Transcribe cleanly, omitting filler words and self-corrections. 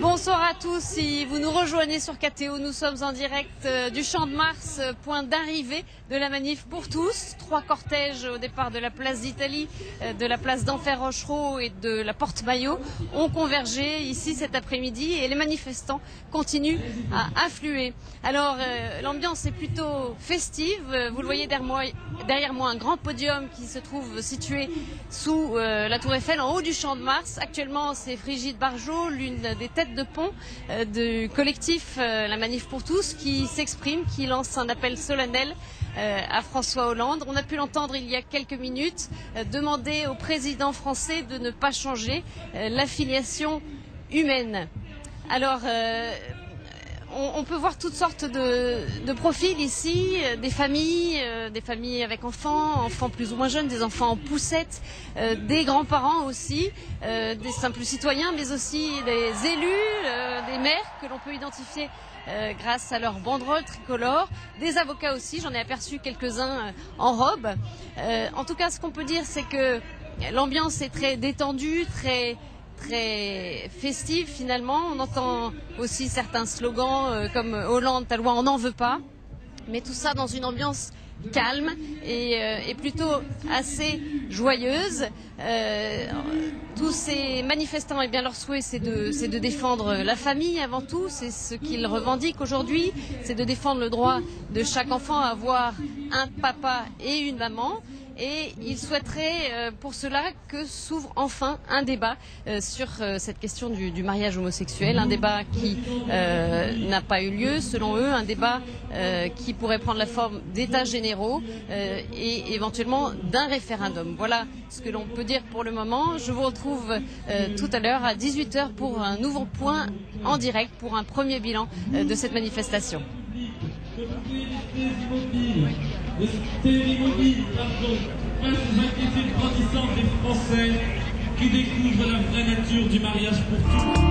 Bonsoir à tous, si vous nous rejoignez sur KTO, nous sommes en direct du Champ de Mars, point d'arrivée de la manif pour tous. 3 cortèges au départ de la place d'Italie, de la place d'Enfer Rochereau et de la Porte Maillot ont convergé ici cet après-midi et les manifestants continuent à affluer. Alors l'ambiance est plutôt festive, vous le voyez derrière moi un grand podium qui se trouve situé sous la Tour Eiffel en haut du Champ de Mars. Actuellement c'est Brigitte Bardot, l'une des têtes de pont du collectif La Manif pour tous qui s'exprime, qui lance un appel solennel à François Hollande. On a pu l'entendre il y a quelques minutes demander au président français de ne pas changer l'affiliation humaine. Alors on peut voir toutes sortes de profils ici, des familles avec enfants plus ou moins jeunes, des enfants en poussette, des grands-parents aussi, des simples citoyens, mais aussi des élus, des maires que l'on peut identifier grâce à leur banderole tricolore, des avocats aussi, j'en ai aperçu quelques-uns en robe. En tout cas, ce qu'on peut dire, c'est que l'ambiance est très détendue, très festive finalement. On entend aussi certains slogans comme Hollande, ta loi, on n'en veut pas. Mais tout ça dans une ambiance calme et plutôt assez joyeuse. Tous ces manifestants, eh bien, leur souhait c'est de défendre la famille avant tout, c'est ce qu'ils revendiquent aujourd'hui, c'est de défendre le droit de chaque enfant à avoir un papa et une maman. Et il souhaiterait pour cela que s'ouvre enfin un débat sur cette question du mariage homosexuel, un débat qui n'a pas eu lieu selon eux, un débat qui pourrait prendre la forme d'états généraux et éventuellement d'un référendum. Voilà ce que l'on peut dire pour le moment. Je vous retrouve tout à l'heure à 18 h pour un nouveau point en direct, pour un premier bilan de cette manifestation. Face aux inquiétudes grandissantes des Français qui découvrent la vraie nature du mariage pour tous.